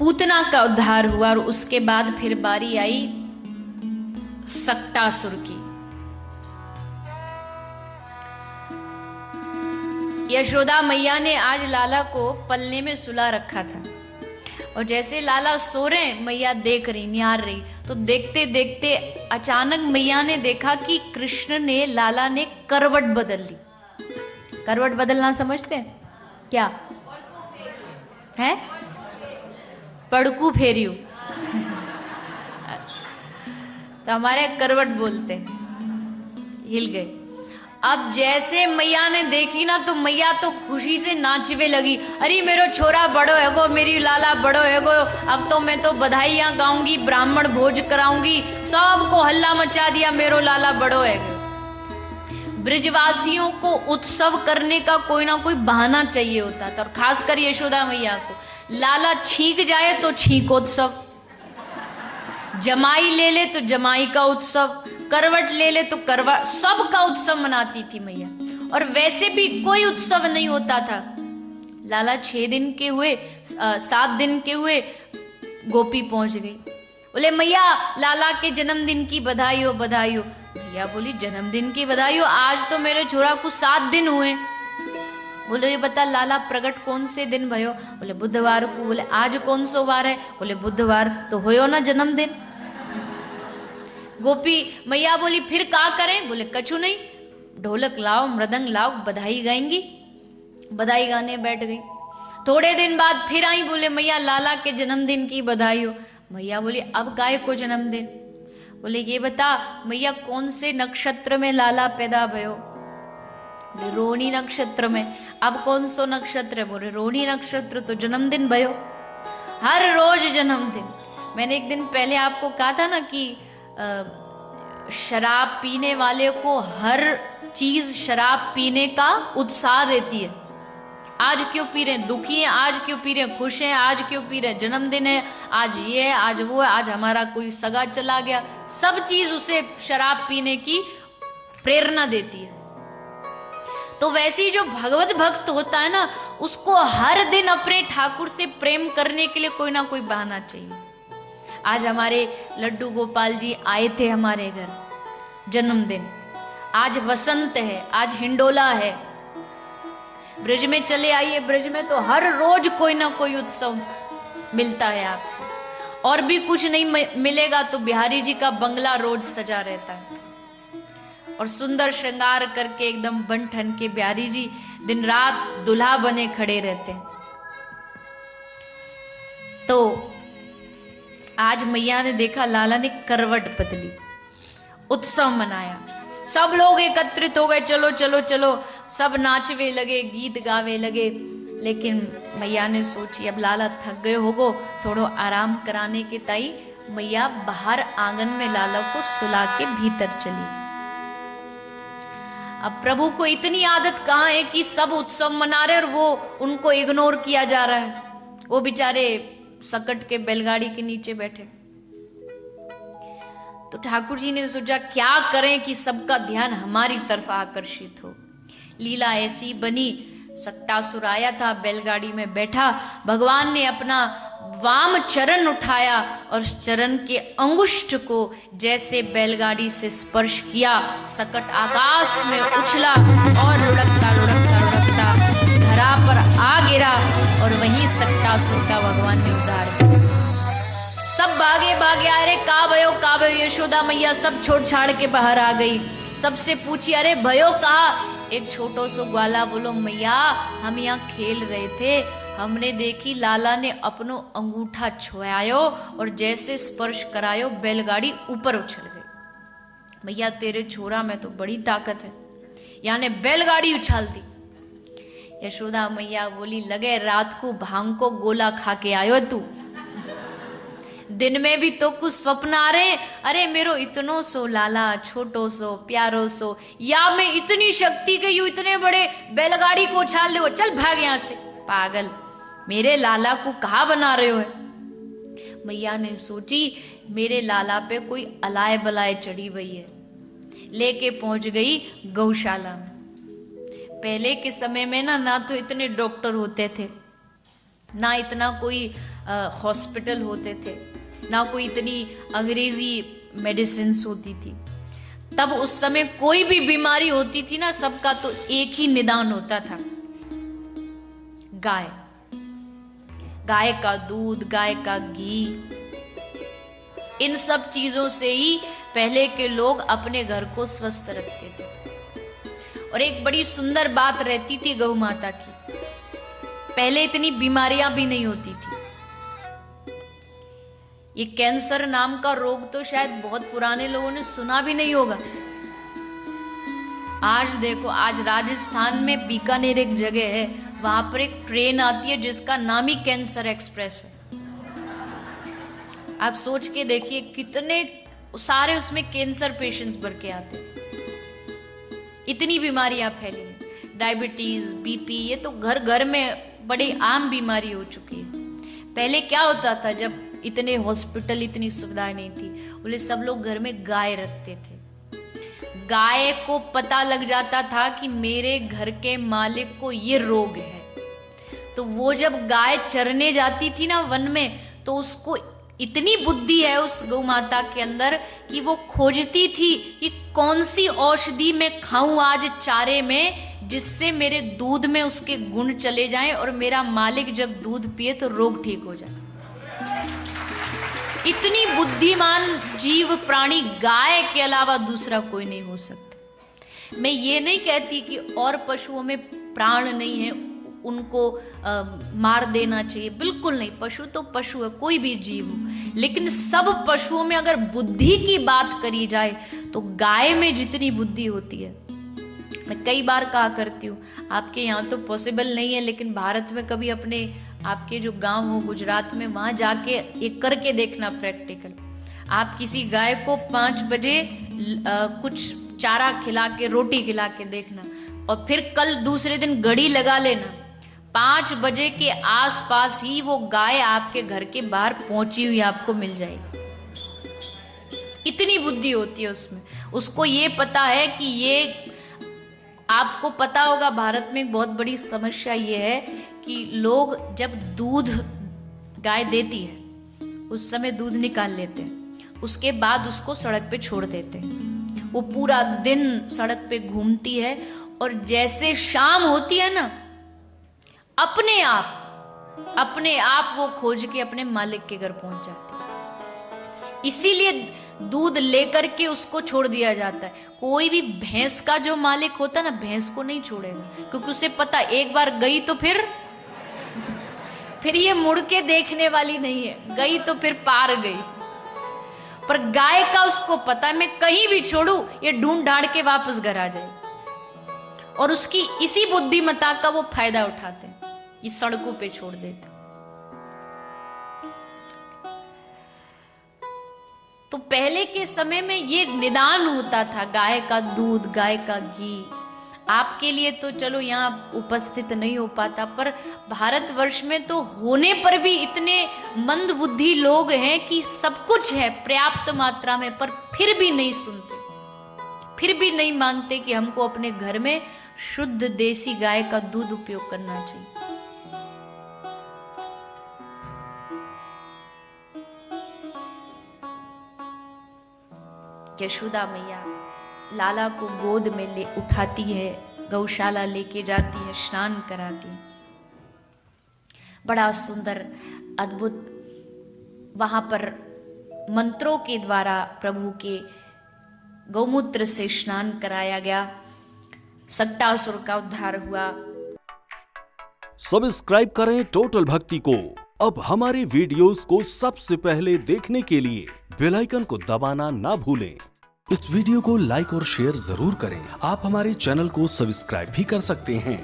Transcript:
पूतना का उद्धार हुआ और उसके बाद फिर बारी आई सक्टासुर की। यशोदा मैया ने आज लाला को पलने में सुला रखा था और जैसे लाला सो रहे मैया देख रही, निहार रही, तो देखते देखते अचानक मैया ने देखा कि कृष्ण ने, लाला ने करवट बदल ली। करवट बदलना समझते हैं क्या है? पड़कू फेरियो तो हमारे करवट बोलते हैं। हिल गए। अब जैसे मैया ने देखी ना तो मैया तो खुशी से नाचवे लगी, अरे मेरो छोरा बड़ो हैगो, मेरी लाला बड़ो हैगो, अब तो मैं तो बधाइयां गाऊंगी, ब्राह्मण भोज कराऊंगी, सबको हल्ला मचा दिया, मेरो लाला बड़ो हैगो। ब्रिजवासियों को उत्सव करने का कोई ना कोई बहाना चाहिए होता था और खासकर यशोदा मैया को। लाला छींक जाए तो छींकोत्सव, जमाई ले ले तो जमाई का उत्सव, करवट ले ले तो करवट, सब का उत्सव मनाती थी मैया। और वैसे भी कोई उत्सव नहीं होता था। लाला 6 दिन के हुए, 7 दिन के हुए, गोपी पहुंच गई। बोले मैया लाला के जन्मदिन की बधाई हो, बधाई हो। मैया बोली जन्मदिन की बधाई हो, आज तो मेरे छोरा को 7 दिन हुए। बोले ये बता लाला प्रकट कौन से दिन भयो? बोले बुधवार को। बोले आज कौन सो वार है? बोले बुधवार, तो होयो ना जन्मदिन। गोपी मैया बोली फिर का करें? बोले कछु नहीं, ढोलक लाओ, मृदंग लाओ, बधाई गाएंगी। बधाई गाने बैठ गई। थोड़े दिन बाद फिर आई, बोले मैया लाला के जन्मदिन की बधाई हो। मैया बोली अब गाय को जन्मदिन? बोले ये बता मैया कौन से नक्षत्र में लाला पैदा भयो? बोले रोहिणी नक्षत्र में। अब कौन सो नक्षत्र है? बोले रोहिणी नक्षत्र, तो जन्मदिन भयो। हर रोज जन्मदिन। मैंने एक दिन पहले आपको कहा था ना कि शराब पीने वाले को हर चीज शराब पीने का उत्साह देती है। आज क्यों पी रहे हैं? दुखी हैं। आज क्यों पी रहे हैं? खुश हैं। आज क्यों पी रहे हैं? जन्मदिन है, आज ये है, आज वो है, आज हमारा कोई सगा चला गया। सब चीज उसे शराब पीने की प्रेरणा देती है। तो वैसे जो भगवत भक्त होता है ना, उसको हर दिन अपने ठाकुर से प्रेम करने के लिए कोई ना कोई बहाना चाहिए। आज हमारे लड्डू गोपाल जी आए थे हमारे घर, जन्मदिन। आज वसंत है, आज हिंडोला है। ब्रज में चले आइए, ब्रज में तो हर रोज कोई ना कोई उत्सव मिलता है आपको। और भी कुछ नहीं मिलेगा तो बिहारी जी का बंगला रोज सजा रहता है और सुंदर श्रृंगार करके एकदम बन ठन के बिहारी जी दिन रात दुल्हा बने खड़े रहते हैं। तो आज मैया ने देखा लाला ने करवट बदली, उत्सव मनाया, सब लोग एकत्रित हो गए, चलो चलो चलो, सब नाचवे लगे, गीत गावे लगे। लेकिन मैया ने सोची अब लाला थक गए होगो, थोड़ो आराम कराने के ताई मैया बाहर आंगन में लाला को सुला के भीतर चली। अब प्रभु को इतनी आदत कहाँ है कि सब उत्सव मना रहे और वो उनको इग्नोर किया जा रहा है। वो बेचारे सकट के बैलगाड़ी के नीचे बैठे। तो ठाकुर जी ने सोचा क्या करें कि सबका ध्यान हमारी तरफ आकर्षित हो। लीला ऐसी बनी, सक्टासुर आया था, बैलगाड़ी में बैठा, भगवान ने अपना वाम चरण उठाया और चरण के अंगुष्ठ को जैसे बैलगाड़ी से स्पर्श किया, सकट आकाश में उछला और लुढ़कता लुढ़कता लुढ़कता धरा पर आ गिरा और वहीं सक्टासुर का भगवान ने उद्धार किया। सब भागे भागे, अरे का भयो यशोदा मैया सब छोड़ छाड़ के बाहर आ गई। सबसे पूछी अरे भयो कहा? एक छोटो सो ग्वाला बोलो मैया हम यहाँ खेल रहे थे, हमने देखी लाला ने अपनो अंगूठा छुआयो और जैसे स्पर्श करायो बैलगाड़ी ऊपर उछल गई। मैया तेरे छोरा में तो बड़ी ताकत है, यानी बैलगाड़ी उछाल दी। यशोदा मैया बोली लगे रात को भांग को गोला खा के आयो तू, दिन में भी तो कुछ स्वप्न आ रहे। अरे मेरो इतनो सो लाला, छोटो सो प्यारो सो, या मैं इतनी शक्ति गई हूं इतने बड़े बैलगाड़ी को उछाल ले, चल भाग यहां से पागल, मेरे लाला को कहा बना रहे हो है। मैया ने सोची मेरे लाला पे कोई अलाय बलाय चढ़ी हुई है, लेके पहुंच गई गौशाला में। पहले के समय में ना तो इतने डॉक्टर होते थे, ना इतना कोई हॉस्पिटल होते थे, ना कोई इतनी अंग्रेजी मेडिसिन्स होती थी। तब उस समय कोई भी बीमारी होती थी ना, सबका तो एक ही निदान होता था, गाय। गाय का दूध, गाय का घी, इन सब चीजों से ही पहले के लोग अपने घर को स्वस्थ रखते थे। और एक बड़ी सुंदर बात रहती थी गौ माता की, पहले इतनी बीमारियां भी नहीं होती थी। ये कैंसर नाम का रोग तो शायद बहुत पुराने लोगों ने सुना भी नहीं होगा। आज देखो, आज राजस्थान में बीकानेर एक जगह है, वहां पर एक ट्रेन आती है जिसका नाम ही कैंसर एक्सप्रेस है। आप सोच के देखिए कितने सारे उसमें कैंसर पेशेंट्स भर के आते हैं। इतनी बीमारियां फैली हैं, डायबिटीज, बीपी, ये तो घर घर में बड़ी आम बीमारी हो चुकी है। पहले क्या होता था, जब इतने हॉस्पिटल, इतनी सुविधाएं नहीं थी, बोले सब लोग घर में गाय रखते थे। गाय को पता लग जाता था कि मेरे घर के मालिक को ये रोग है, तो वो जब गाय चरने जाती थी ना वन में, तो उसको इतनी बुद्धि है उस गौ माता के अंदर कि वो खोजती थी कि कौन सी औषधि मैं खाऊं आज चारे में, जिससे मेरे दूध में उसके गुण चले जाएं और मेरा मालिक जब दूध पिए तो रोग ठीक हो जाए। इतनी बुद्धिमान जीव प्राणी गाय के अलावा दूसरा कोई नहीं हो सकता। मैं ये नहीं कहती कि और पशुओं में प्राण नहीं है, उनको मार देना चाहिए, बिल्कुल नहीं। पशु तो पशु है, कोई भी जीव हो, लेकिन सब पशुओं में अगर बुद्धि की बात करी जाए तो गाय में जितनी बुद्धि होती है, मैं कई बार कहा करती हूँ, आपके यहाँ तो पॉसिबल नहीं है, लेकिन भारत में कभी अपने आपके जो गांव हो गुजरात में, वहां जाके एक करके देखना प्रैक्टिकल। आप किसी गाय को 5 बजे कुछ चारा खिला के, रोटी खिला के देखना, और फिर कल दूसरे दिन घड़ी लगा लेना, 5 बजे के आसपास ही वो गाय आपके घर के बाहर पहुंची हुई आपको मिल जाएगी। इतनी बुद्धि होती है उसमें। उसको ये पता है कि ये, आपको पता होगा भारत में एक बहुत बड़ी समस्या ये है कि लोग जब दूध गाय देती है उस समय दूध निकाल लेते हैं, उसके बाद उसको सड़क पे छोड़ देते हैं। वो पूरा दिन सड़क पे घूमती है और जैसे शाम होती है ना, अपने आप वो खोज के अपने मालिक के घर पहुंच जाती है। इसीलिए दूध लेकर के उसको छोड़ दिया जाता है। कोई भी भैंस का जो मालिक होता है ना, भैंस को नहीं छोड़ेगा, क्योंकि उसे पता एक बार गई तो फिर ये मुड़ के देखने वाली नहीं है, गई तो फिर पार गई। पर गाय का उसको पता है, मैं कहीं भी छोड़ू ये ढूंढ ढांड के वापस घर आ जाए, और उसकी इसी बुद्धिमत्ता का वो फायदा उठाते हैं, ये सड़कों पे छोड़ देते। तो पहले के समय में ये निदान होता था, गाय का दूध, गाय का घी। आपके लिए तो चलो यहाँ उपस्थित नहीं हो पाता, पर भारतवर्ष में तो होने पर भी इतने मंद बुद्धि लोग हैं कि सब कुछ है पर्याप्त मात्रा में, पर फिर भी नहीं सुनते, फिर भी नहीं मानते कि हमको अपने घर में शुद्ध देसी गाय का दूध उपयोग करना चाहिए। यशोदा मैया लाला को गोद में ले उठाती है, गौशाला लेके जाती है, स्नान कराती है। बड़ा सुंदर अद्भुत वहां पर मंत्रों के द्वारा प्रभु के गौमूत्र से स्नान कराया गया। सक्टासुर का उद्धार हुआ। सब्सक्राइब करें टोटल भक्ति को। अब हमारे वीडियोस को सबसे पहले देखने के लिए बेल आइकन को दबाना ना भूलें। इस वीडियो को लाइक और शेयर जरूर करें। आप हमारे चैनल को सब्सक्राइब भी कर सकते हैं।